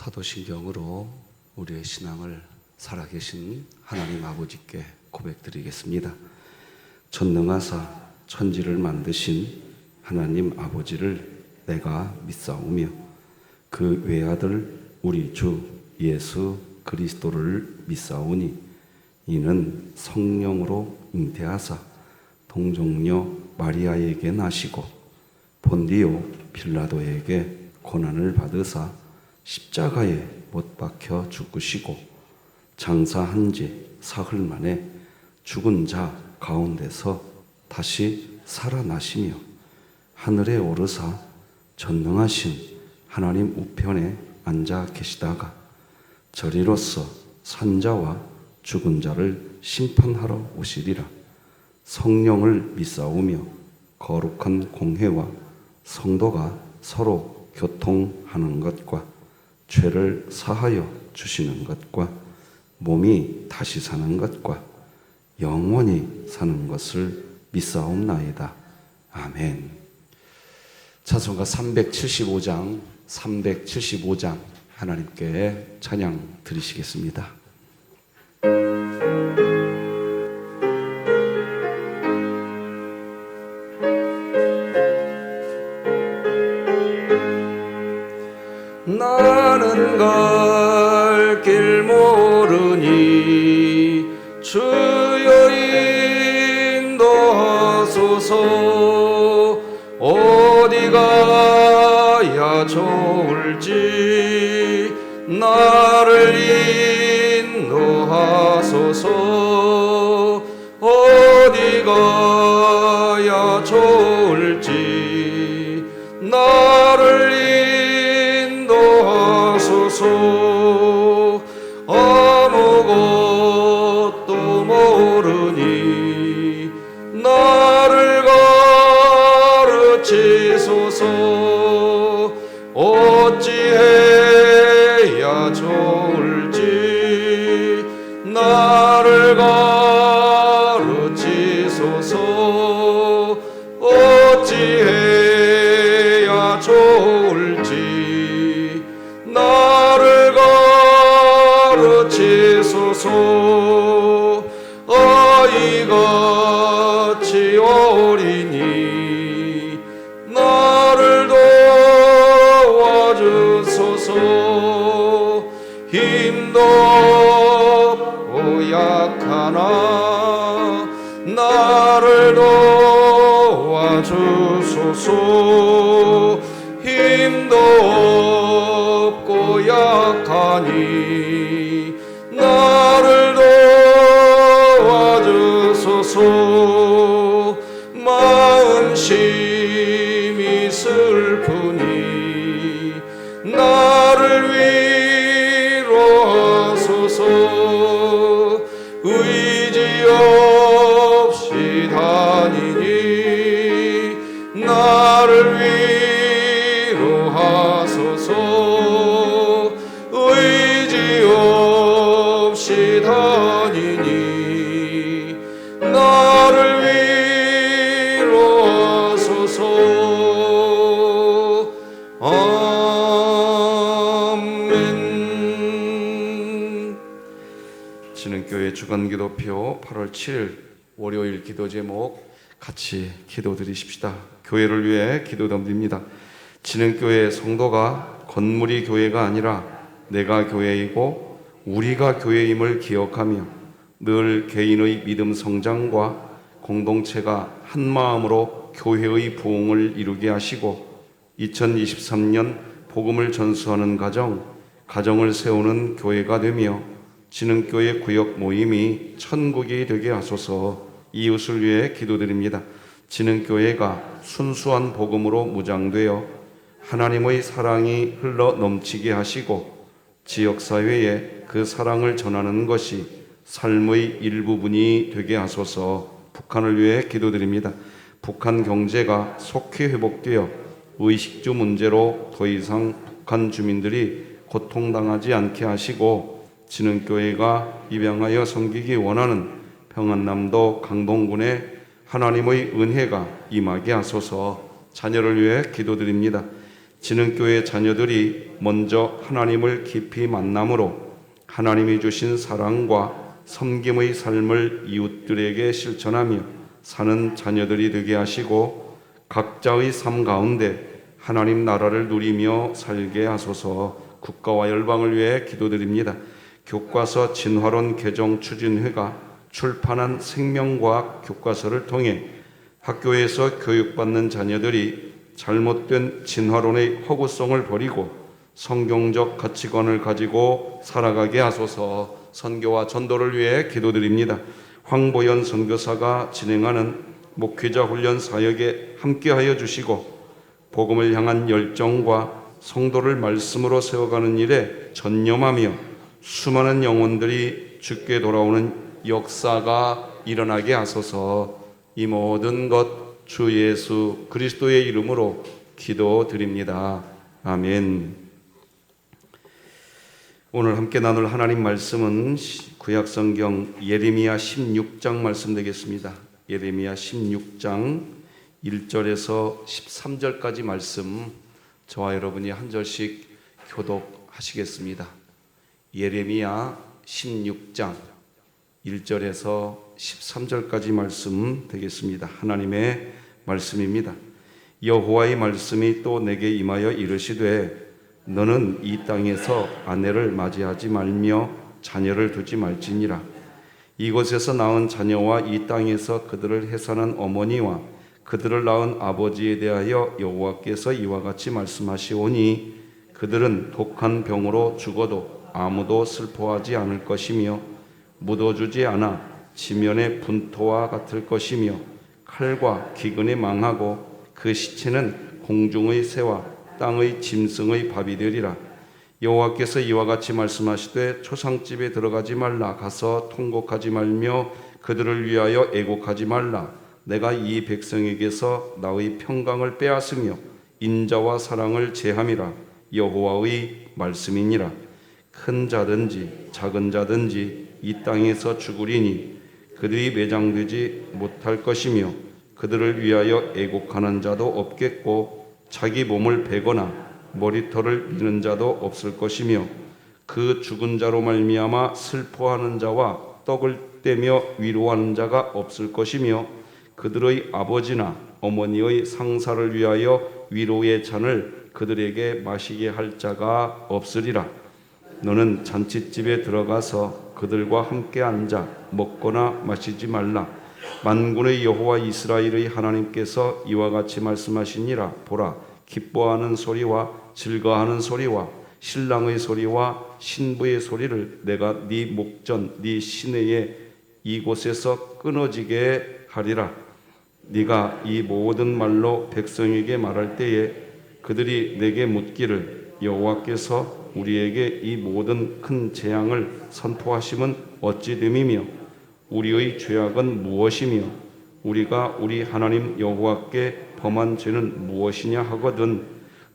사도신경으로 우리의 신앙을 살아계신 하나님 아버지께 고백드리겠습니다. 전능하사 천지를 만드신 하나님 아버지를 내가 믿사오며 그 외아들 우리 주 예수 그리스도를 믿사오니 이는 성령으로 잉태하사 동정녀 마리아에게 나시고 본디오 빌라도에게 고난을 받으사 십자가에 못 박혀 죽으시고 장사한 지 사흘 만에 죽은 자 가운데서 다시 살아나시며 하늘에 오르사 전능하신 하나님 우편에 앉아 계시다가 저리로서 산자와 죽은 자를 심판하러 오시리라. 성령을 믿사오며 거룩한 공회와 성도가 서로 교통하는 것과 죄를 사하여 주시는 것과 몸이 다시 사는 것과 영원히 사는 것을 믿사옵나이다. 아멘. 찬송가 375장 하나님께 찬양 드리시겠습니다. 나는 갈 길 모르니 주여 인도하소서. 어디 가야 좋을지 나를 인도하소서. 어디 가야 좋을지 나를 인도하소서. 아무것도 모르니 나를 가르치소서. 어찌해야 좋을지 나를 가르치소서. 어찌해야 좋을지 나를 가르치소서. 아이같이 어리니 나를 도와주소서. 힘도 없고 약하나 나를 도와주소서. 힘도 없고 약하니 나를 도와주소서. 마음 심히 슬프니 나를 위로하소서. 의지 없이 다니니 나를 위로하소서. 의지 없이 다니니 나를 위로하소서. 아멘. 진흥교회 주간기도표 8월 7일 월요일 기도 제목 같이 기도드리십시다. 교회를 위해 기도드립니다. 진흥교회 성도가 건물이 교회가 아니라 내가 교회이고 우리가 교회임을 기억하며 늘 개인의 믿음 성장과 공동체가 한마음으로 교회의 부흥을 이루게 하시고 2023년 복음을 전수하는 가정을 세우는 교회가 되며 진흥교회 구역 모임이 천국이 되게 하소서. 이웃을 위해 기도드립니다. 진흥교회가 순수한 복음으로 무장되어 하나님의 사랑이 흘러 넘치게 하시고 지역사회에 그 사랑을 전하는 것이 삶의 일부분이 되게 하소서. 북한을 위해 기도드립니다. 북한 경제가 속히 회복되어 의식주 문제로 더 이상 북한 주민들이 고통당하지 않게 하시고 진흥교회가 입양하여 섬기기 원하는 평안남도 강동군에 하나님의 은혜가 임하게 하소서. 자녀를 위해 기도드립니다. 진흥교회 자녀들이 먼저 하나님을 깊이 만남으로 하나님이 주신 사랑과 섬김의 삶을 이웃들에게 실천하며 사는 자녀들이 되게 하시고 각자의 삶 가운데 하나님 나라를 누리며 살게 하소서. 국가와 열방을 위해 기도드립니다. 교과서 진화론 개정 추진회가 출판한 생명과학 교과서를 통해 학교에서 교육받는 자녀들이 잘못된 진화론의 허구성을 버리고 성경적 가치관을 가지고 살아가게 하소서. 선교와 전도를 위해 기도드립니다. 황보연 선교사가 진행하는 목회자 훈련 사역에 함께하여 주시고 복음을 향한 열정과 성도를 말씀으로 세워가는 일에 전념하며 수많은 영혼들이 주께 돌아오는 역사가 일어나게 하소서. 이 모든 것 주 예수 그리스도의 이름으로 기도드립니다. 아멘. 오늘 함께 나눌 하나님 말씀은 구약성경 예레미야 16장 말씀 되겠습니다. 예레미야 16장 1절에서 13절까지 말씀 저와 여러분이 한 절씩 교독하시겠습니다. 예레미야 16장 1절에서 13절까지 말씀 되겠습니다. 하나님의 말씀입니다. 여호와의 말씀이 또 내게 임하여 이르시되 너는 이 땅에서 아내를 맞이하지 말며 자녀를 두지 말지니라. 이곳에서 낳은 자녀와 이 땅에서 그들을 해산한 어머니와 그들을 낳은 아버지에 대하여 여호와께서 이와 같이 말씀하시오니 그들은 독한 병으로 죽어도 아무도 슬퍼하지 않을 것이며 묻어주지 않아 지면의 분토와 같을 것이며 칼과 기근이 망하고 그 시체는 공중의 새와 땅의 짐승의 밥이 되리라. 여호와께서 이와 같이 말씀하시되 초상집에 들어가지 말라. 가서 통곡하지 말며 그들을 위하여 애곡하지 말라. 내가 이 백성에게서 나의 평강을 빼앗으며 인자와 사랑을 제함이라. 여호와의 말씀이니라. 큰 자든지 작은 자든지 이 땅에서 죽으리니 그들이 매장되지 못할 것이며 그들을 위하여 애곡하는 자도 없겠고 자기 몸을 베거나 머리털을 미는 자도 없을 것이며 그 죽은 자로 말미암아 슬퍼하는 자와 떡을 떼며 위로하는 자가 없을 것이며 그들의 아버지나 어머니의 상사를 위하여 위로의 잔을 그들에게 마시게 할 자가 없으리라. 너는 잔치집에 들어가서 그들과 함께 앉아 먹거나 마시지 말라. 만군의 여호와 이스라엘의 하나님께서 이와 같이 말씀하시니라. 보라, 기뻐하는 소리와 즐거워하는 소리와 신랑의 소리와 신부의 소리를 내가 네 목전 네 시내에 이곳에서 끊어지게 하리라. 네가 이 모든 말로 백성에게 말할 때에 그들이 내게 묻기를 여호와께서 우리에게 이 모든 큰 재앙을 선포하심은 어찌 됨이며 우리의 죄악은 무엇이며 우리가 우리 하나님 여호와께 범한 죄는 무엇이냐 하거든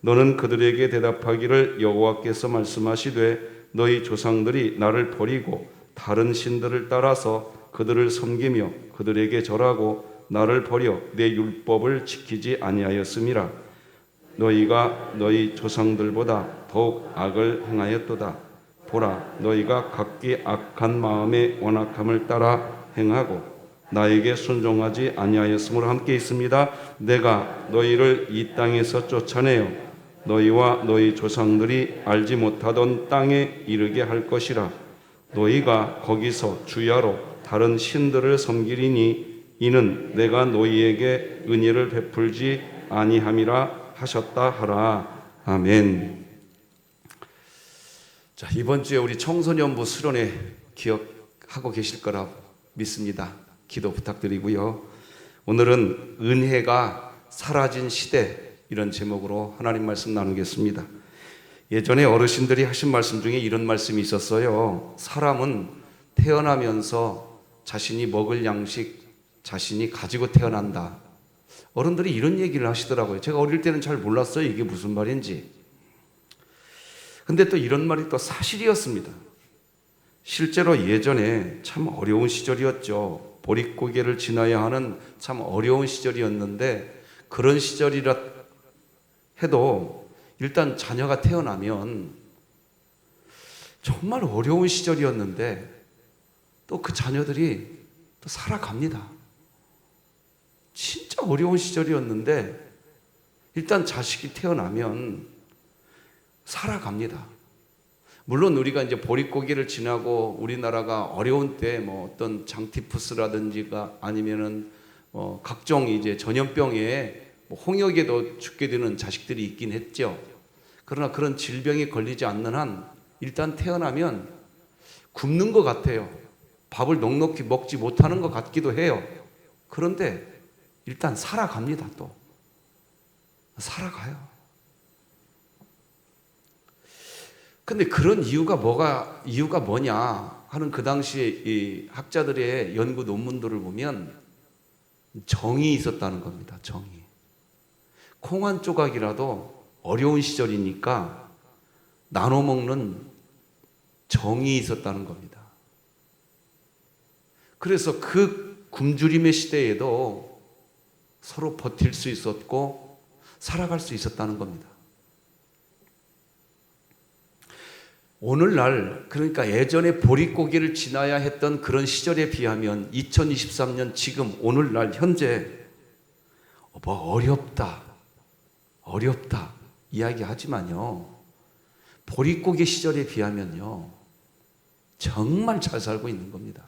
너는 그들에게 대답하기를 여호와께서 말씀하시되 너희 조상들이 나를 버리고 다른 신들을 따라서 그들을 섬기며 그들에게 절하고 나를 버려 내 율법을 지키지 아니하였음이라. 너희가 너희 조상들보다 더욱 악을 행하였도다. 보라, 너희가 각기 악한 마음의 완악함을 따라 행하고 나에게 순종하지 아니하였으므로 함께 있습니다. 내가 너희를 이 땅에서 쫓아내어 너희와 너희 조상들이 알지 못하던 땅에 이르게 할 것이라. 너희가 거기서 주야로 다른 신들을 섬기리니 이는 내가 너희에게 은혜를 베풀지 아니함이라 하셨다 하라. 아멘. 자, 이번 주에 우리 청소년부 수련회 기억하고 계실 거라 믿습니다. 기도 부탁드리고요. 오늘은 은혜가 사라진 시대 이런 제목으로 하나님 말씀 나누겠습니다. 예전에 어르신들이 하신 말씀 중에 이런 말씀이 있었어요. 사람은 태어나면서 자신이 먹을 양식 자신이 가지고 태어난다. 어른들이 이런 얘기를 하시더라고요. 제가 어릴 때는 잘 몰랐어요. 이게 무슨 말인지. 근데 또 이런 말이 또 사실이었습니다. 실제로 예전에 참 어려운 시절이었죠. 보릿고개를 지나야 하는 참 어려운 시절이었는데 그런 시절이라 해도 일단 자녀가 태어나면 정말 어려운 시절이었는데 또 그 자녀들이 또 살아갑니다. 진짜 어려운 시절이었는데 일단 자식이 태어나면 살아갑니다. 물론 우리가 이제 보릿고개를 지나고 우리나라가 어려운 때 뭐 어떤 장티푸스라든지가 아니면은 각종 이제 전염병에 뭐 홍역에도 죽게 되는 자식들이 있긴 했죠. 그러나 그런 질병에 걸리지 않는 한 일단 태어나면 굶는 것 같아요. 밥을 넉넉히 먹지 못하는 것 같기도 해요. 그런데 일단 살아갑니다. 또 살아가요. 근데 그런 이유가 뭐냐 하는 그 당시에 이 학자들의 연구 논문들을 보면 정이 있었다는 겁니다. 정이. 콩 한 조각이라도 어려운 시절이니까 나눠 먹는 정이 있었다는 겁니다. 그래서 그 굶주림의 시대에도 서로 버틸 수 있었고 살아갈 수 있었다는 겁니다. 오늘날, 그러니까 예전에 보릿고개를 지나야 했던 그런 시절에 비하면 2023년 지금 오늘날 현재 어렵다 이야기하지만요, 보릿고개 시절에 비하면요 정말 잘 살고 있는 겁니다.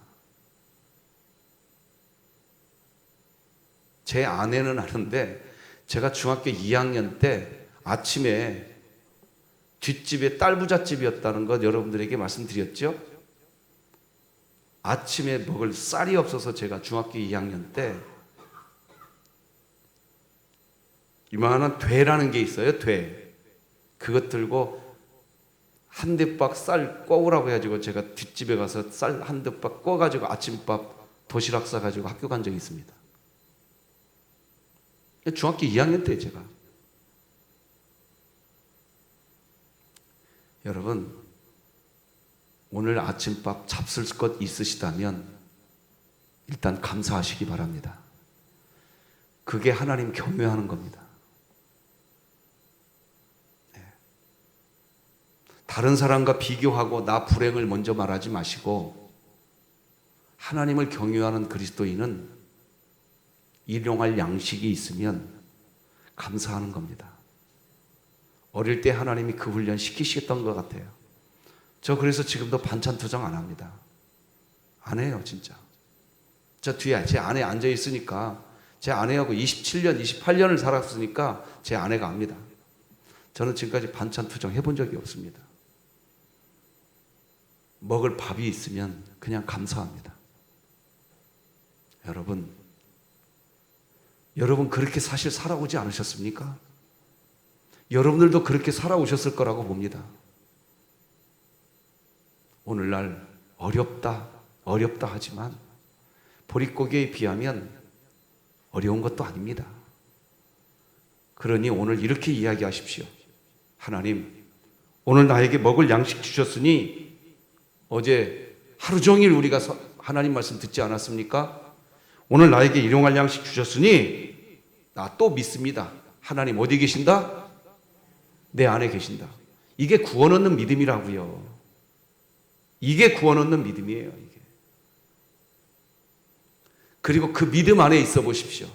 제 아내는 아는데 제가 중학교 2학년 때 아침에 뒷집에 딸부잣집이었다는 것 여러분들에게 말씀드렸죠? 아침에 먹을 쌀이 없어서 제가 중학교 2학년 때 이만한 되라는 게 있어요. 돼. 그것 들고 한 대박 쌀 꿔오라고 해가지고 제가 뒷집에 가서 쌀 한 대박 꿔가지고 아침밥 도시락 싸가지고 학교 간 적이 있습니다. 중학교 2학년 때 제가. 여러분, 오늘 아침밥 잡술 것 있으시다면 일단 감사하시기 바랍니다. 그게 하나님 경외하는 겁니다. 다른 사람과 비교하고 나 불행을 먼저 말하지 마시고 하나님을 경외하는 그리스도인은 일용할 양식이 있으면 감사하는 겁니다. 어릴 때 하나님이 그 훈련 시키셨던 것 같아요. 저 그래서 지금도 반찬 투정 안 합니다. 안 해요, 진짜. 저 뒤에 제 아내 앉아 있으니까 제 아내하고 27년, 28년을 살았으니까 제 아내가 압니다. 저는 지금까지 반찬 투정 해본 적이 없습니다. 먹을 밥이 있으면 그냥 감사합니다. 여러분 그렇게 사실 살아오지 않으셨습니까? 여러분들도 그렇게 살아오셨을 거라고 봅니다. 오늘날 어렵다 하지만 보릿고개에 비하면 어려운 것도 아닙니다. 그러니 오늘 이렇게 이야기하십시오. 하나님, 오늘 나에게 먹을 양식 주셨으니 어제 하루 종일 우리가 하나님 말씀 듣지 않았습니까? 오늘 나에게 일용할 양식 주셨으니 나 또 믿습니다. 하나님 어디 계신다? 내 안에 계신다. 이게 구원 얻는 믿음이라고요. 이게 구원 얻는 믿음이에요. 이게. 그리고 그 믿음 안에 있어 보십시오.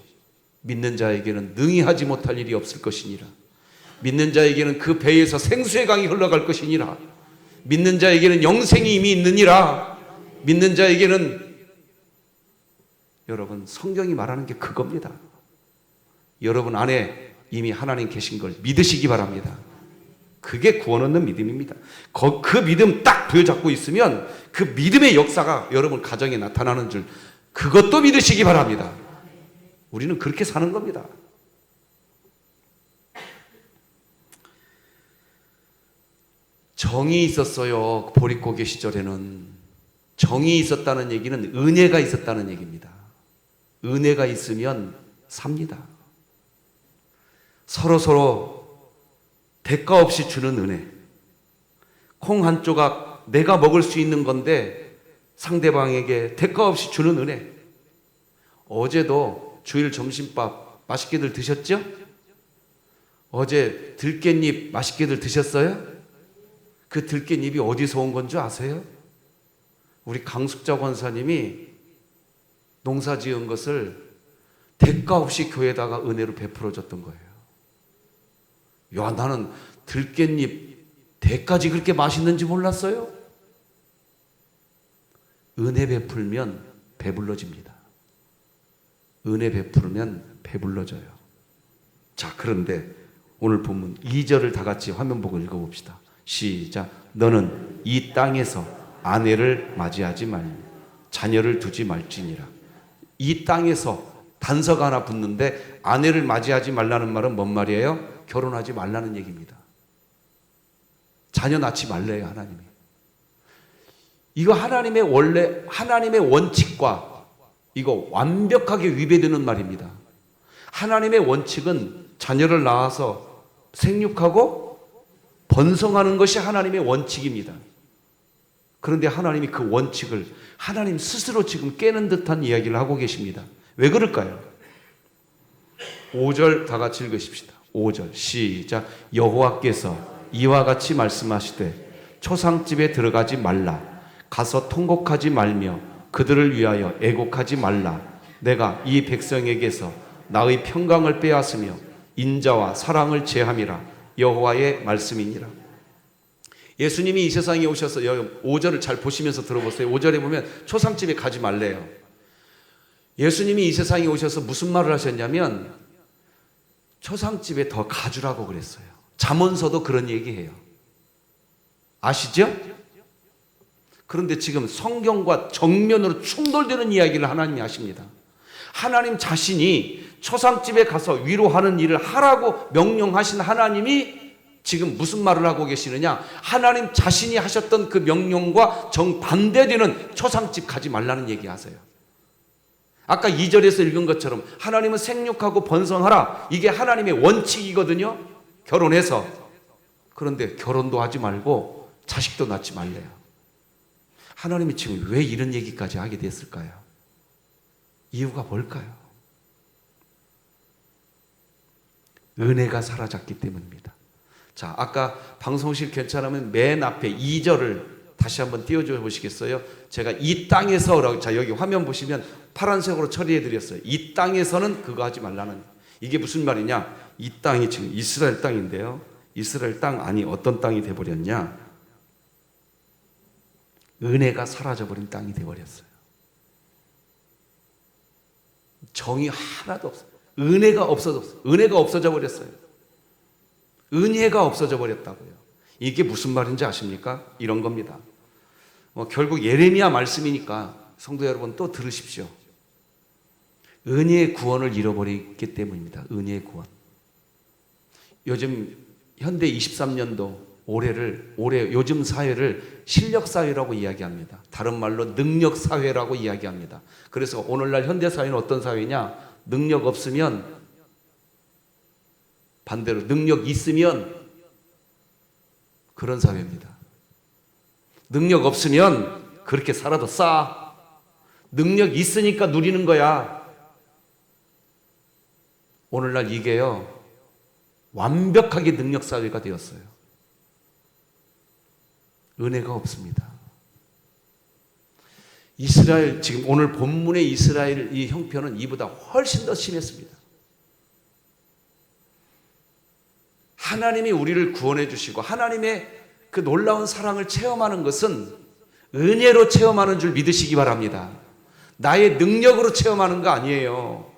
믿는 자에게는 능히 하지 못할 일이 없을 것이니라. 믿는 자에게는 그 배에서 생수의 강이 흘러갈 것이니라. 믿는 자에게는 영생이 이미 있느니라. 믿는 자에게는, 여러분 성경이 말하는 게 그겁니다. 여러분 안에 이미 하나님 계신 걸 믿으시기 바랍니다. 그게 구원 얻는 믿음입니다. 그 믿음 딱 부여잡고 있으면 그 믿음의 역사가 여러분 가정에 나타나는 줄, 그것도 믿으시기 바랍니다. 우리는 그렇게 사는 겁니다. 정이 있었어요. 보릿고개 시절에는 정이 있었다는 얘기는 은혜가 있었다는 얘기입니다. 은혜가 있으면 삽니다. 서로 대가 없이 주는 은혜. 콩 한 조각 내가 먹을 수 있는 건데 상대방에게 대가 없이 주는 은혜. 어제도 주일 점심밥 맛있게들 드셨죠? 어제 들깻잎 맛있게들 드셨어요? 그 들깻잎이 어디서 온 건 줄 아세요? 우리 강숙자 권사님이 농사 지은 것을 대가 없이 교회에다가 은혜로 베풀어 줬던 거예요. 야, 나는 들깻잎 대까지 그렇게 맛있는지 몰랐어요? 은혜 베풀면 배불러집니다. 은혜 베풀면 배불러져요. 자, 그런데 오늘 본문 2절을 다 같이 화면 보고 읽어봅시다. 시작. 너는 이 땅에서 아내를 맞이하지 말며 자녀를 두지 말지니라. 이 땅에서 단서가 하나 붙는데 아내를 맞이하지 말라는 말은 뭔 말이에요? 결혼하지 말라는 얘기입니다. 자녀 낳지 말래요, 하나님이. 이거 하나님의 하나님의 원칙과 이거 완벽하게 위배되는 말입니다. 하나님의 원칙은 자녀를 낳아서 생육하고 번성하는 것이 하나님의 원칙입니다. 그런데 하나님이 그 원칙을 하나님 스스로 지금 깨는 듯한 이야기를 하고 계십니다. 왜 그럴까요? 5절 다 같이 읽으십시다. 5절 시작. 여호와께서 이와 같이 말씀하시되 초상집에 들어가지 말라. 가서 통곡하지 말며 그들을 위하여 애곡하지 말라. 내가 이 백성에게서 나의 평강을 빼앗으며 인자와 사랑을 제함이라. 여호와의 말씀이니라. 예수님이 이 세상에 오셔서 5절을 잘 보시면서 들어보세요. 5절에 보면 초상집에 가지 말래요. 예수님이 이 세상에 오셔서 무슨 말을 하셨냐면 초상집에 더 가주라고 그랬어요. 잠언서도 그런 얘기해요. 아시죠? 그런데 지금 성경과 정면으로 충돌되는 이야기를 하나님이 하십니다. 하나님 자신이 초상집에 가서 위로하는 일을 하라고 명령하신 하나님이 지금 무슨 말을 하고 계시느냐? 하나님 자신이 하셨던 그 명령과 정반대되는 초상집 가지 말라는 얘기 하세요. 아까 2절에서 읽은 것처럼 하나님은 생육하고 번성하라. 이게 하나님의 원칙이거든요. 결혼해서. 그런데 결혼도 하지 말고 자식도 낳지 말래요. 하나님이 지금 왜 이런 얘기까지 하게 됐을까요? 이유가 뭘까요? 은혜가 사라졌기 때문입니다. 자, 아까 방송실 괜찮으면 맨 앞에 2절을 다시 한번 띄워줘 보시겠어요? 제가 이 땅에서라고, 자, 여기 화면 보시면 파란색으로 처리해 드렸어요. 이 땅에서는 그거 하지 말라는. 이게 무슨 말이냐? 이 땅이 지금 이스라엘 땅인데요. 이스라엘 땅 안이 어떤 땅이 돼버렸냐? 은혜가 사라져버린 땅이 돼버렸어요. 정이 하나도 없어요. 은혜가 없어졌어요. 은혜가 없어져 버렸어요. 은혜가 없어져 버렸다고요. 이게 무슨 말인지 아십니까? 이런 겁니다. 결국 예레미야 말씀이니까 성도 여러분 또 들으십시오. 은혜의 구원을 잃어버리기 때문입니다. 은혜의 구원. 요즘 현대 23년도 올해 요즘 사회를 실력 사회라고 이야기합니다. 다른 말로 능력 사회라고 이야기합니다. 그래서 오늘날 현대 사회는 어떤 사회냐? 능력 없으면 반대로 능력 있으면 그런 사회입니다. 능력 없으면 그렇게 살아도 싸. 능력 있으니까 누리는 거야. 오늘날 이게요, 완벽하게 능력 사회가 되었어요. 은혜가 없습니다. 이스라엘, 지금 오늘 본문의 이스라엘 이 형편은 이보다 훨씬 더 심했습니다. 하나님이 우리를 구원해 주시고 하나님의 그 놀라운 사랑을 체험하는 것은 은혜로 체험하는 줄 믿으시기 바랍니다. 나의 능력으로 체험하는 거 아니에요.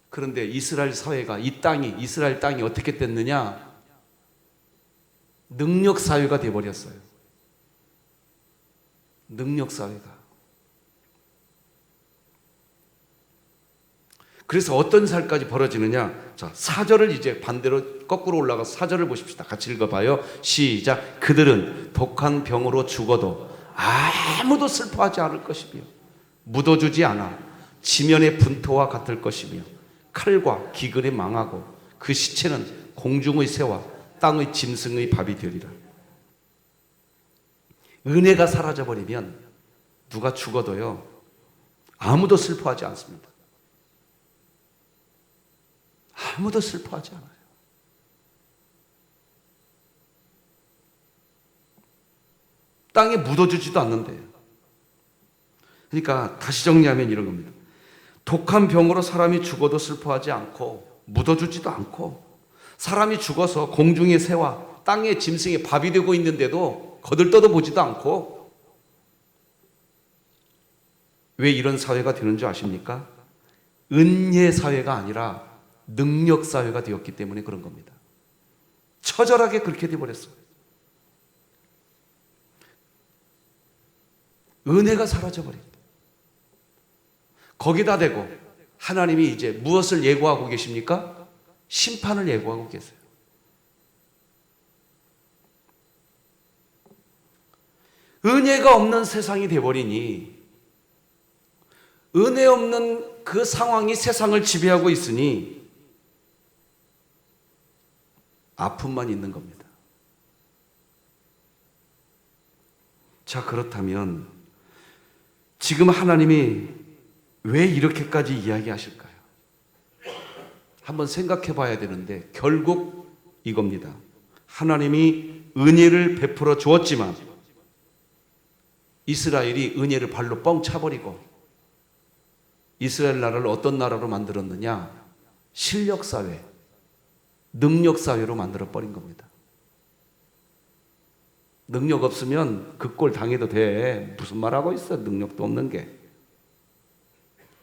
그런데 이스라엘 사회가, 이스라엘 땅이 어떻게 됐느냐? 능력 사회가 되어버렸어요. 능력 사회가. 그래서 어떤 살까지 벌어지느냐? 자, 4절을 이제 반대로 거꾸로 올라가서 4절을 보십시다. 같이 읽어봐요. 시작. 그들은 독한 병으로 죽어도 아무도 슬퍼하지 않을 것이며 묻어주지 않아 지면의 분토와 같을 것이며 칼과 기근에 망하고 그 시체는 공중의 새와 땅의 짐승의 밥이 되리라. 은혜가 사라져버리면 누가 죽어도요, 아무도 슬퍼하지 않습니다. 아무도 슬퍼하지 않아요. 땅에 묻어주지도 않는데요. 그러니까 다시 정리하면 이런 겁니다. 독한 병으로 사람이 죽어도 슬퍼하지 않고 묻어주지도 않고 사람이 죽어서 공중의 새와 땅의 짐승의 밥이 되고 있는데도 거들떠도 보지도 않고 왜 이런 사회가 되는 줄 아십니까? 은혜 사회가 아니라 능력 사회가 되었기 때문에 그런 겁니다. 처절하게 그렇게 되어버렸어요. 은혜가 사라져버립니다. 거기다 대고 하나님이 이제 무엇을 예고하고 계십니까? 심판을 예고하고 계세요. 은혜가 없는 세상이 되어버리니 은혜 없는 그 상황이 세상을 지배하고 있으니 아픔만 있는 겁니다. 자, 그렇다면 지금 하나님이 왜 이렇게까지 이야기하실까요? 한번 생각해 봐야 되는데 결국 이겁니다. 하나님이 은혜를 베풀어 주었지만 이스라엘이 은혜를 발로 뻥 차버리고 이스라엘 나라를 어떤 나라로 만들었느냐? 실력사회, 능력사회로 만들어버린 겁니다. 능력 없으면 그 꼴 당해도 돼. 무슨 말하고 있어? 능력도 없는 게.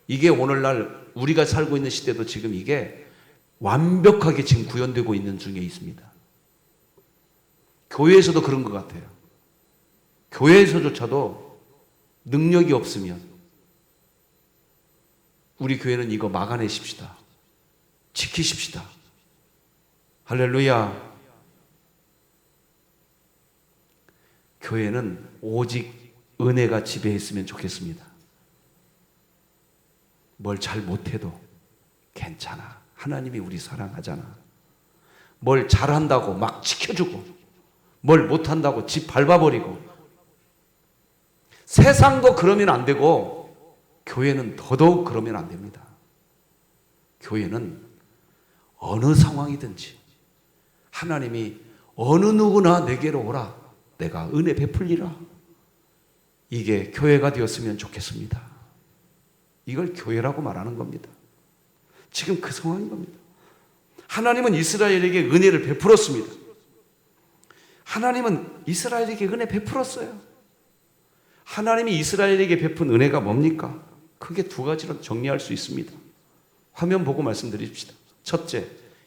이게 오늘날 우리가 살고 있는 시대도 지금 이게 완벽하게 지금 구현되고 있는 중에 있습니다. 교회에서도 그런 것 같아요. 교회에서조차도 능력이 없으면 우리 교회는 이거 막아내십시다. 지키십시다. 할렐루야. 교회는 오직 은혜가 지배했으면 좋겠습니다. 뭘 잘 못해도 괜찮아. 하나님이 우리 사랑하잖아. 뭘 잘한다고 막 지켜주고 뭘 못한다고 집 밟아버리고 세상도 그러면 안 되고 교회는 더더욱 그러면 안 됩니다. 교회는 어느 상황이든지 하나님이 어느 누구나 내게로 오라. 내가 은혜 베풀리라. 이게 교회가 되었으면 좋겠습니다. 이걸 교회라고 말하는 겁니다. 지금 그 상황인 겁니다. 하나님은 이스라엘에게 은혜를 베풀었습니다. 하나님은 이스라엘에게 은혜 베풀었어요. 하나님이 이스라엘에게 베푼 은혜가 뭡니까? 크게 두 가지로 정리할 수 있습니다. 화면 보고 말씀드립시다. 첫째,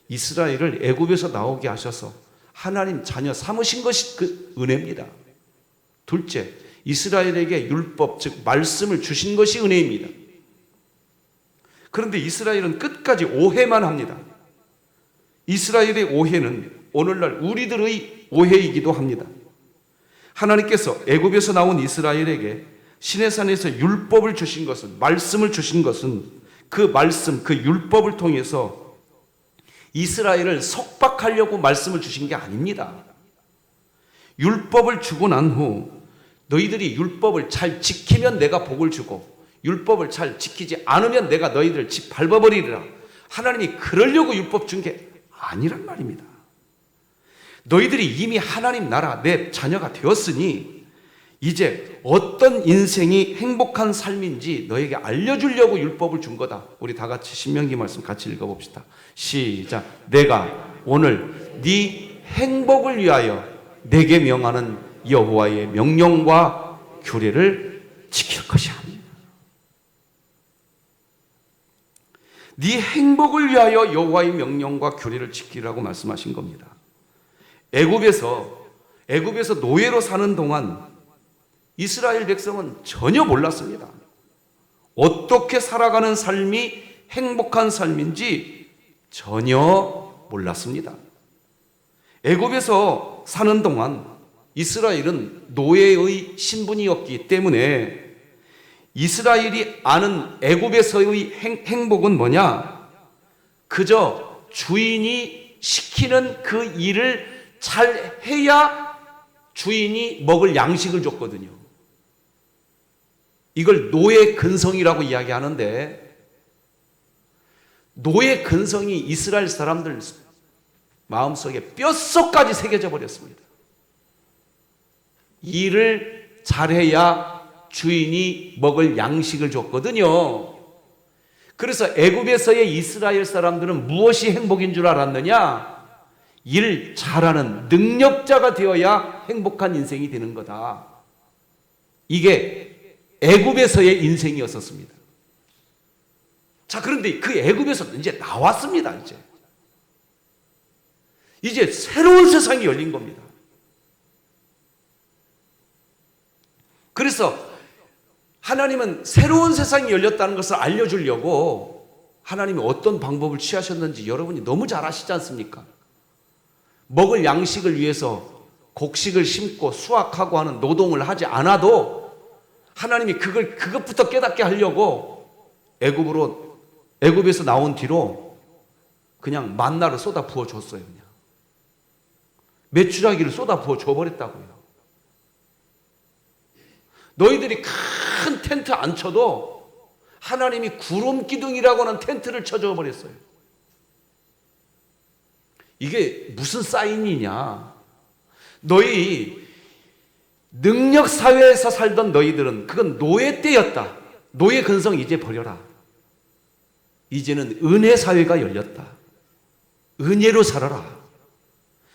이스라엘을 애굽에서 나오게 하셔서 하나님 자녀 삼으신 것이 그 은혜입니다. 둘째, 이스라엘에게 율법, 즉 말씀을 주신 것이 은혜입니다. 그런데 이스라엘은 끝까지 오해만 합니다. 이스라엘의 오해는 오늘날 우리들의 오해이기도 합니다. 하나님께서 애굽에서 나온 이스라엘에게 시내산에서 율법을 주신 것은, 말씀을 주신 것은 그 말씀, 그 율법을 통해서 이스라엘을 속박하려고 말씀을 주신 게 아닙니다. 율법을 주고 난 후 너희들이 율법을 잘 지키면 내가 복을 주고 율법을 잘 지키지 않으면 내가 너희들 집 밟아버리리라. 하나님이 그러려고 율법 준 게 아니란 말입니다. 너희들이 이미 하나님 나라 내 자녀가 되었으니 이제 어떤 인생이 행복한 삶인지 너에게 알려주려고 율법을 준 거다. 우리 다 같이 신명기 말씀 같이 읽어봅시다. 시작. 내가 오늘 네 행복을 위하여 내게 명하는 여호와의 명령과 규례를 지킬 것이야. 네 행복을 위하여 여호와의 명령과 규례를 지키라고 말씀하신 겁니다. 애굽에서 노예로 사는 동안 이스라엘 백성은 전혀 몰랐습니다. 어떻게 살아가는 삶이 행복한 삶인지 전혀 몰랐습니다. 애굽에서 사는 동안 이스라엘은 노예의 신분이었기 때문에 이스라엘이 아는 애굽에서의 행복은 뭐냐? 그저 주인이 시키는 그 일을 잘 해야 주인이 먹을 양식을 줬거든요. 이걸 노예 근성이라고 이야기하는데 노예 근성이 이스라엘 사람들 마음속에 뼛속까지 새겨져 버렸습니다. 일을 잘해야 주인이 먹을 양식을 줬거든요. 그래서 애굽에서의 이스라엘 사람들은 무엇이 행복인 줄 알았느냐? 일 잘하는 능력자가 되어야 행복한 인생이 되는 거다. 이게 애굽에서의 인생이었었습니다. 자, 그런데 그 애굽에서 이제 나왔습니다. 이제 새로운 세상이 열린 겁니다. 그래서 하나님은 새로운 세상이 열렸다는 것을 알려주려고 하나님이 어떤 방법을 취하셨는지 여러분이 너무 잘 아시지 않습니까? 먹을 양식을 위해서 곡식을 심고 수확하고 하는 노동을 하지 않아도 하나님이 그것부터 깨닫게 하려고 애굽에서 나온 뒤로 그냥 만나를 쏟아 부어 줬어요. 그냥 메추라기를 쏟아 부어 줘 버렸다고요. 너희들이 큰 텐트 안 쳐도 하나님이 구름 기둥이라고 하는 텐트를 쳐줘 버렸어요. 이게 무슨 사인이냐? 너희 능력 사회에서 살던 너희들은 그건 노예 때였다. 노예 근성 이제 버려라. 이제는 은혜 사회가 열렸다. 은혜로 살아라.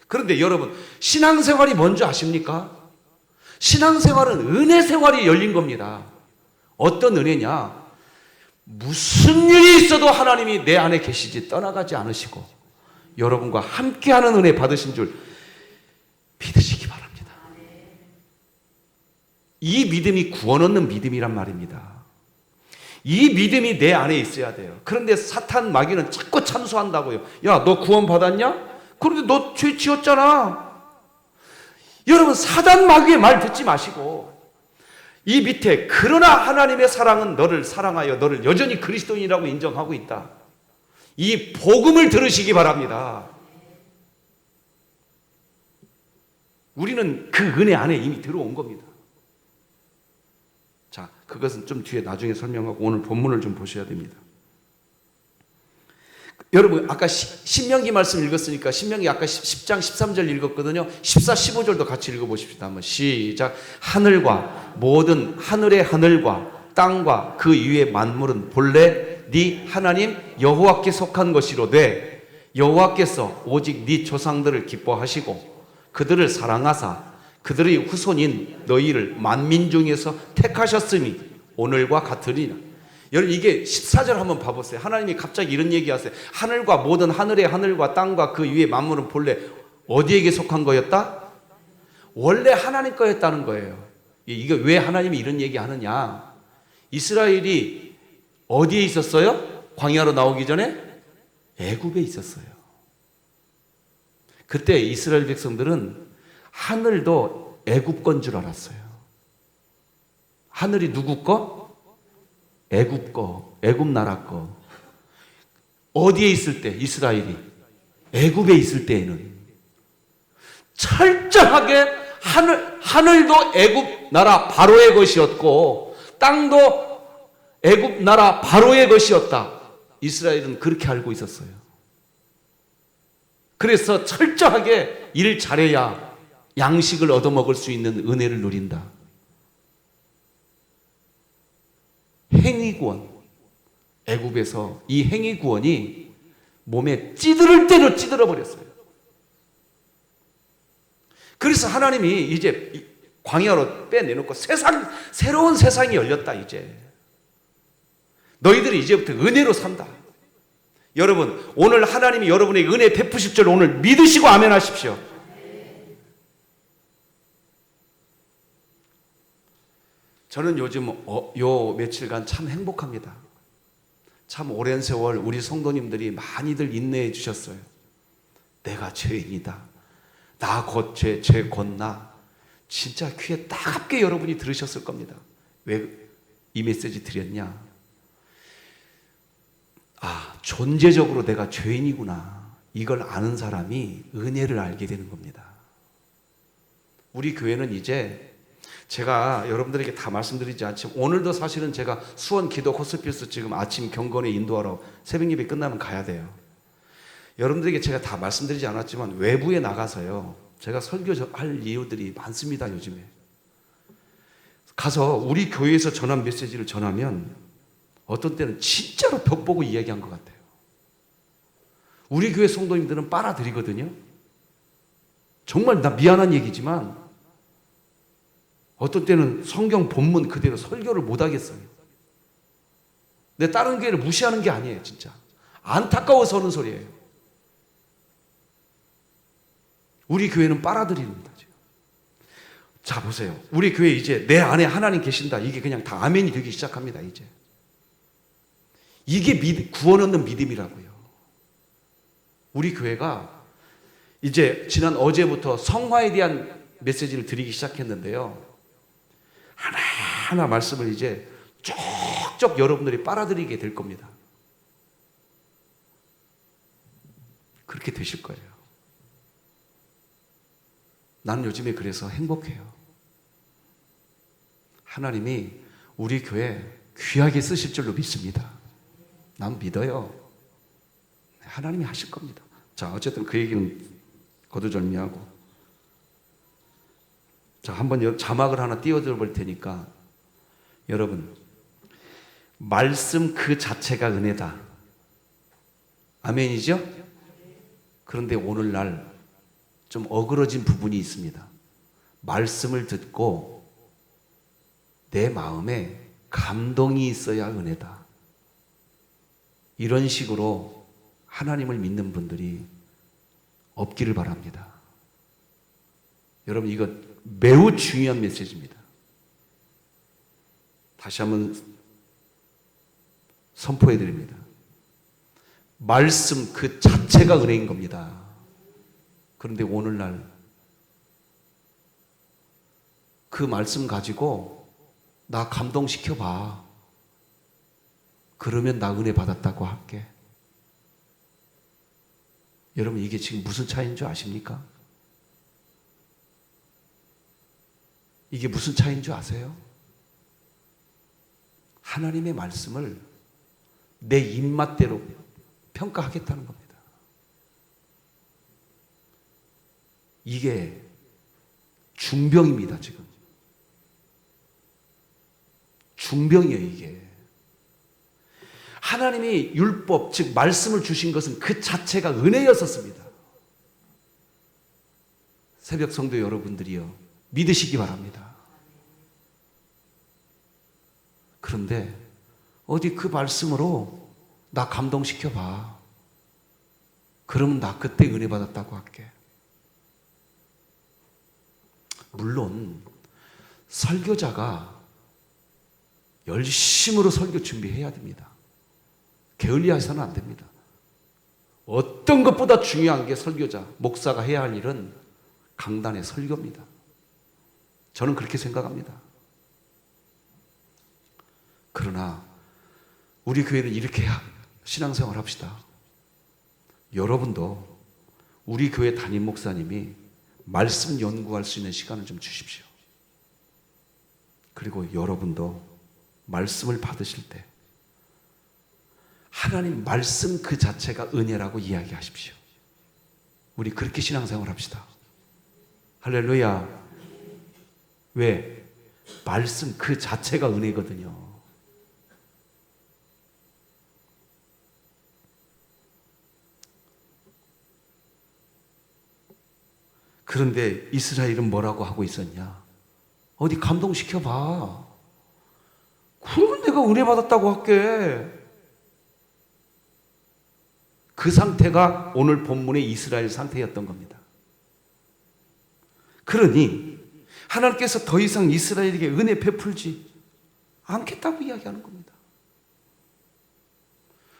그런데 여러분, 신앙생활이 뭔지 아십니까? 신앙생활은 은혜 생활이 열린 겁니다. 어떤 은혜냐? 무슨 일이 있어도 하나님이 내 안에 계시지 떠나가지 않으시고 여러분과 함께하는 은혜 받으신 줄 믿으시기 바랍니다. 이 믿음이 구원 얻는 믿음이란 말입니다. 이 믿음이 내 안에 있어야 돼요. 그런데 사탄 마귀는 자꾸 참소한다고요. 야, 너 구원 받았냐? 그런데 너 죄 지었잖아. 여러분, 사단 마귀의 말 듣지 마시고 이 밑에 그러나 하나님의 사랑은 너를 사랑하여 너를 여전히 그리스도인이라고 인정하고 있다. 이 복음을 들으시기 바랍니다. 우리는 그 은혜 안에 이미 들어온 겁니다. 자, 그것은 좀 뒤에 나중에 설명하고 오늘 본문을 좀 보셔야 됩니다. 여러분, 아까 신명기 말씀 읽었으니까 신명기 아까 10장 13절 읽었거든요. 14, 15절도 같이 읽어보십시다. 한번 시작. 하늘과 모든 하늘의 하늘과 땅과 그 위의 만물은 본래 네 하나님 여호와께 속한 것이로되 여호와께서 오직 네 조상들을 기뻐하시고 그들을 사랑하사 그들의 후손인 너희를 만민 중에서 택하셨으니 오늘과 같으리라. 여러분, 이게 14절 한번 봐보세요. 하나님이 갑자기 이런 얘기하세요. 하늘과 모든 하늘의 하늘과 땅과 그 위의 만물은 본래 어디에게 속한 거였다? 원래 하나님 거였다는 거예요. 이게 왜 하나님이 이런 얘기하느냐? 이스라엘이 어디에 있었어요? 광야로 나오기 전에 애굽에 있었어요. 그때 이스라엘 백성들은 하늘도 애굽 건 줄 알았어요. 하늘이 누구 거? 애굽 거, 애굽 나라 거. 어디에 있을 때? 이스라엘이 애굽에 있을 때에는 철저하게 하늘도 애굽 나라 바로의 것이었고 땅도 애굽 나라 바로의 것이었다. 이스라엘은 그렇게 알고 있었어요. 그래서 철저하게 일 잘해야 양식을 얻어먹을 수 있는 은혜를 누린다. 행위구원, 애굽에서 이 행위구원이 몸에 찌들을 대로 찌들어 버렸어요. 그래서 하나님이 이제 광야로 빼내놓고 새로운 세상이 열렸다. 이제 너희들이 이제부터 은혜로 산다. 여러분, 오늘 하나님이 여러분에게 은혜 베푸실 줄 오늘 믿으시고 아멘 하십시오. 저는 요즘 요 며칠간 참 행복합니다. 참 오랜 세월 우리 성도님들이 많이들 인내해 주셨어요. 내가 죄인이다. 나 곧 죄 곧 나. 진짜 귀에 따갑게 여러분이 들으셨을 겁니다. 왜 이 메시지 드렸냐? 아, 존재적으로 내가 죄인이구나. 이걸 아는 사람이 은혜를 알게 되는 겁니다. 우리 교회는 이제 제가 여러분들에게 다 말씀드리지 않지만 오늘도 사실은 제가 수원 기도 호스피스 지금 아침 경건에 인도하러 새벽 예배 끝나면 가야 돼요. 여러분들에게 제가 다 말씀드리지 않았지만 외부에 나가서요, 제가 설교할 이유들이 많습니다. 요즘에 가서 우리 교회에서 전한 메시지를 전하면 어떤 때는 진짜로 벽 보고 이야기한 것 같아요. 우리 교회 성도님들은 빨아들이거든요. 정말 나 미안한 얘기지만 어떤 때는 성경 본문 그대로 설교를 못 하겠어요. 내 다른 교회를 무시하는 게 아니에요. 진짜 안타까워서 하는 소리예요. 우리 교회는 빨아들입니다. 지금. 자, 보세요. 우리 교회 이제 내 안에 하나님 계신다, 이게 그냥 다 아멘이 되기 시작합니다. 이게 구원 얻는 믿음이라고요. 우리 교회가 이제 지난 어제부터 성화에 대한 메시지를 드리기 시작했는데요, 하나하나 말씀을 이제 쪽쪽 여러분들이 빨아들이게 될 겁니다. 그렇게 되실 거예요. 나는 요즘에 그래서 행복해요. 하나님이 우리 교회 귀하게 쓰실 줄로 믿습니다. 난 믿어요. 하나님이 하실 겁니다. 자, 어쨌든 그 얘기는 거두절미하고, 자, 한번 자막을 하나 띄워드려 볼 테니까 여러분, 말씀 그 자체가 은혜다. 아멘이죠? 그런데 오늘날 좀 어그러진 부분이 있습니다. 말씀을 듣고 내 마음에 감동이 있어야 은혜다. 이런 식으로 하나님을 믿는 분들이 없기를 바랍니다. 여러분, 이거 매우 중요한 메시지입니다. 다시 한번 선포해 드립니다. 말씀 그 자체가 은혜인 겁니다. 그런데 오늘날 그 말씀 가지고 나 감동시켜 봐. 그러면 나 은혜 받았다고 할게. 여러분, 이게 지금 무슨 차이인 줄 아십니까? 이게 무슨 차이인 줄 아세요? 하나님의 말씀을 내 입맛대로 평가하겠다는 겁니다. 이게 중병입니다, 지금. 중병이에요, 이게. 하나님이 율법, 즉 말씀을 주신 것은 그 자체가 은혜였었습니다. 새벽 성도 여러분들이요, 믿으시기 바랍니다. 그런데 어디 그 말씀으로 나 감동시켜 봐. 그러면 나 그때 은혜 받았다고 할게. 물론 설교자가 열심으로 설교 준비해야 됩니다. 게을리해서는 안 됩니다. 어떤 것보다 중요한 게 설교자, 목사가 해야 할 일은 강단의 설교입니다. 저는 그렇게 생각합니다. 그러나 우리 교회는 이렇게 신앙생활 합시다. 여러분도 우리 교회 담임 목사님이 말씀 연구할 수 있는 시간을 좀 주십시오. 그리고 여러분도 말씀을 받으실 때 하나님 말씀 그 자체가 은혜라고 이야기하십시오. 우리 그렇게 신앙생활 합시다. 할렐루야. 왜? 말씀 그 자체가 은혜거든요. 그런데 이스라엘은 뭐라고 하고 있었냐? 어디 감동시켜봐. 그러면 내가 은혜 받았다고 할게. 그 상태가 오늘 본문의 이스라엘 상태였던 겁니다. 그러니 하나님께서 더 이상 이스라엘에게 은혜 베풀지 않겠다고 이야기하는 겁니다.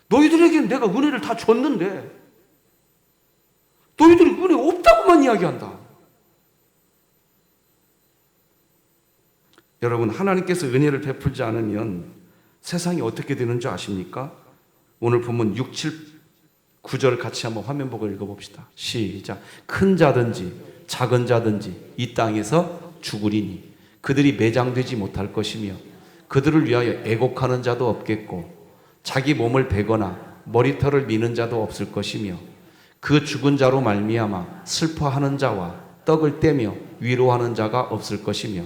너희들에게는 내가 은혜를 다 줬는데 너희들이 은혜 없다고만 이야기한다. 여러분, 하나님께서 은혜를 베풀지 않으면 세상이 어떻게 되는 줄 아십니까? 오늘 본문 6, 7, 9절 같이 한번 화면 보고 읽어봅시다. 시작. 큰 자든지 작은 자든지 이 땅에서 죽으리니 그들이 매장되지 못할 것이며 그들을 위하여 애곡하는 자도 없겠고 자기 몸을 베거나 머리털을 미는 자도 없을 것이며 그 죽은 자로 말미암아 슬퍼하는 자와 떡을 떼며 위로하는 자가 없을 것이며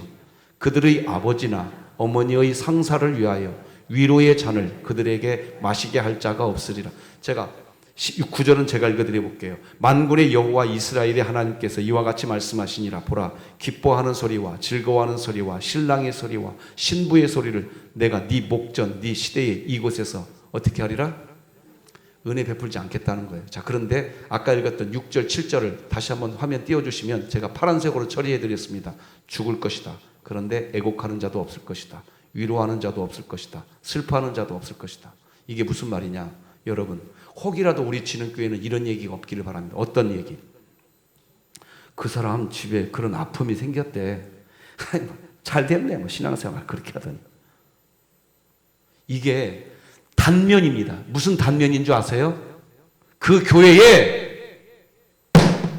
그들의 아버지나 어머니의 상사를 위하여 위로의 잔을 그들에게 마시게 할 자가 없으리라. 제가 9절은 제가 읽어드려 볼게요. 만군의 여호와 이스라엘의 하나님께서 이와 같이 말씀하시니라. 보라, 기뻐하는 소리와 즐거워하는 소리와 신랑의 소리와 신부의 소리를 내가 네 목전 네 시대에 이곳에서 어떻게 하리라? 은혜 베풀지 않겠다는 거예요. 자, 그런데 아까 읽었던 6절 7절을 다시 한번 화면 띄워주시면 제가 파란색으로 처리해 드렸습니다. 죽을 것이다. 그런데 애곡하는 자도 없을 것이다. 위로하는 자도 없을 것이다. 슬퍼하는 자도 없을 것이다. 이게 무슨 말이냐? 여러분, 혹이라도 우리 진흥교회는 이런 얘기가 없기를 바랍니다. 어떤 얘기? 그 사람 집에 그런 아픔이 생겼대. 잘 됐네. 뭐 신앙생활 그렇게 하더니. 이게 단면입니다. 무슨 단면인 줄 아세요? 그 교회에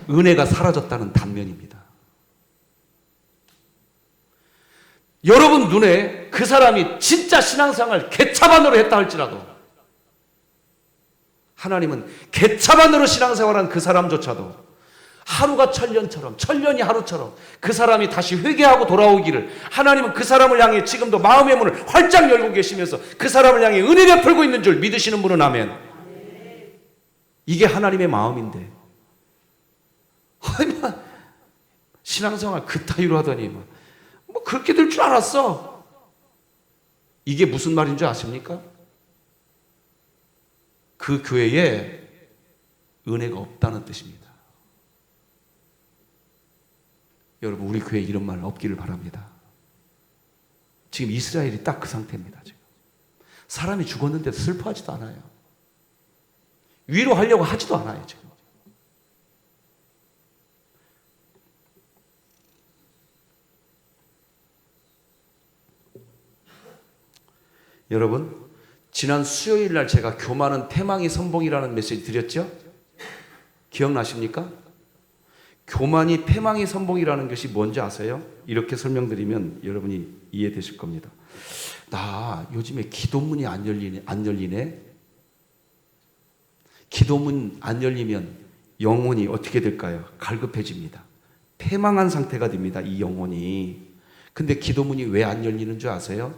은혜가 사라졌다는 단면입니다. 여러분 눈에 그 사람이 진짜 신앙생활 개차반으로 했다 할지라도 하나님은 개차반으로 신앙생활한 그 사람조차도 하루가 천년처럼, 천년이 하루처럼 그 사람이 다시 회개하고 돌아오기를 하나님은 그 사람을 향해 지금도 마음의 문을 활짝 열고 계시면서 그 사람을 향해 은혜 베풀고 있는 줄 믿으시는 분은 아멘. 이게 하나님의 마음인데 신앙생활 그따위로 하더니 뭐 그렇게 될 줄 알았어. 이게 무슨 말인 줄 아십니까? 그 교회에 은혜가 없다는 뜻입니다. 여러분, 우리 교회에 이런 말 없기를 바랍니다. 지금 이스라엘이 딱 그 상태입니다. 지금 사람이 죽었는데도 슬퍼하지도 않아요. 위로하려고 하지도 않아요. 지금 여러분, 지난 수요일 날 제가 교만은 패망의 선봉이라는 메시지 드렸죠? 기억나십니까? 교만이 패망의 선봉이라는 것이 뭔지 아세요? 이렇게 설명드리면 여러분이 이해되실 겁니다. 나 요즘에 기도문이 안 열리네. 기도문 안 열리면 영혼이 어떻게 될까요? 갈급해집니다. 패망한 상태가 됩니다. 이 영혼이. 근데 기도문이 왜 안 열리는 줄 아세요?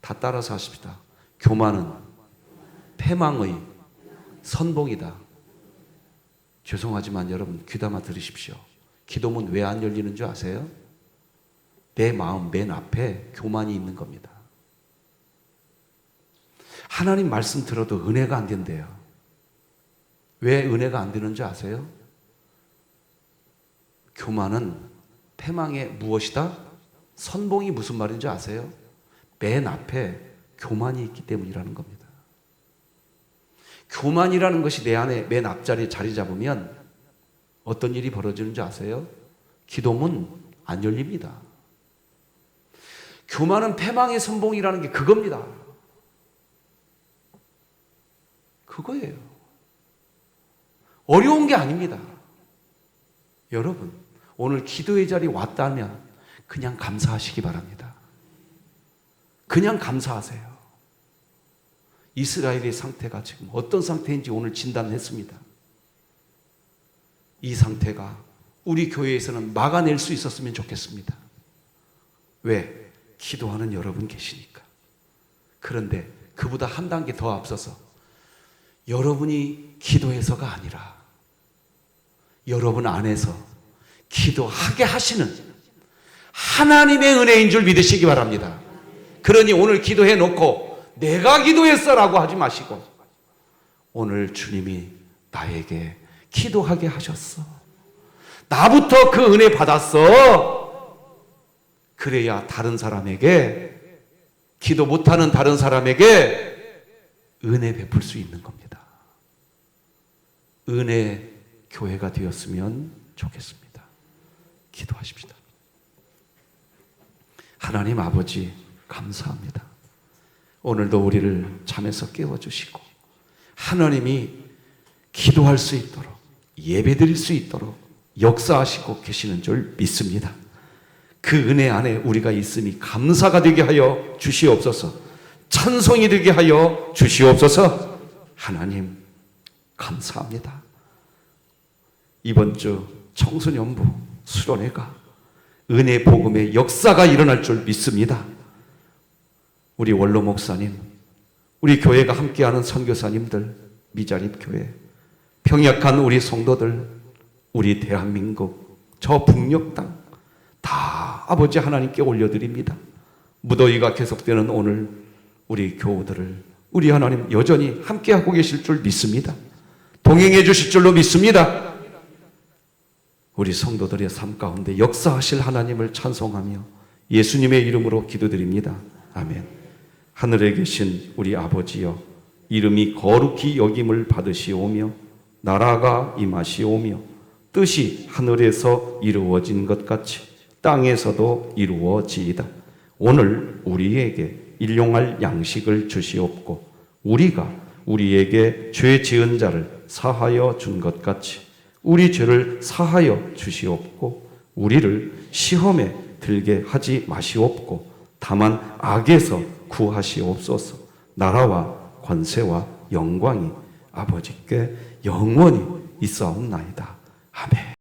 다 따라서 하십시다. 교만은 패망의 선봉이다. 죄송하지만 여러분 귀담아 들으십시오. 기도문 왜 안 열리는 줄 아세요? 내 마음 맨 앞에 교만이 있는 겁니다. 하나님 말씀 들어도 은혜가 안 된대요. 왜 은혜가 안 되는 줄 아세요? 교만은 패망의 무엇이다? 선봉이 무슨 말인지 아세요? 맨 앞에 교만이 있기 때문이라는 겁니다. 교만이라는 것이 내 안에 맨 앞자리에 자리 잡으면 어떤 일이 벌어지는지 아세요? 기도문 안 열립니다. 교만은 패망의 선봉이라는 게 그겁니다. 그거예요. 어려운 게 아닙니다. 여러분, 오늘 기도의 자리에 왔다면 그냥 감사하시기 바랍니다. 그냥 감사하세요. 이스라엘의 상태가 지금 어떤 상태인지 오늘 진단했습니다. 이 상태가 우리 교회에서는 막아낼 수 있었으면 좋겠습니다. 왜? 기도하는 여러분 계시니까. 그런데 그보다 한 단계 더 앞서서 여러분이 기도해서가 아니라 여러분 안에서 기도하게 하시는 하나님의 은혜인 줄 믿으시기 바랍니다. 그러니 오늘 기도해 놓고 내가 기도했어라고 하지 마시고 오늘 주님이 나에게 기도하게 하셨어. 나부터 그 은혜 받았어. 그래야 다른 사람에게, 기도 못하는 다른 사람에게 은혜 베풀 수 있는 겁니다. 은혜 교회가 되었으면 좋겠습니다. 기도하십시다. 하나님 아버지 감사합니다. 오늘도 우리를 잠에서 깨워주시고 하나님이 기도할 수 있도록 예배드릴 수 있도록 역사하시고 계시는 줄 믿습니다. 그 은혜 안에 우리가 있음이 감사가 되게 하여 주시옵소서. 찬송이 되게 하여 주시옵소서. 하나님 감사합니다. 이번 주 청소년부 수련회가 은혜 복음의 역사가 일어날 줄 믿습니다. 우리 원로 목사님, 우리 교회가 함께하는 선교사님들, 미자립교회, 평약한 우리 성도들, 우리 대한민국, 저 북녘 땅 다 아버지 하나님께 올려드립니다. 무더위가 계속되는 오늘 우리 교우들을 우리 하나님 여전히 함께하고 계실 줄 믿습니다. 동행해 주실 줄로 믿습니다. 우리 성도들의 삶 가운데 역사하실 하나님을 찬송하며 예수님의 이름으로 기도드립니다. 아멘. 하늘에 계신 우리 아버지여, 이름이 거룩히 여김을 받으시오며 나라가 임하시오며 뜻이 하늘에서 이루어진 것 같이 땅에서도 이루어지이다. 오늘 우리에게 일용할 양식을 주시옵고 우리가 우리에게 죄 지은 자를 사하여 준 것 같이 우리 죄를 사하여 주시옵고 우리를 시험에 들게 하지 마시옵고 다만 악에서 구하시옵소서. 나라와 권세와 영광이 아버지께 영원히 있사옵나이다. 아멘.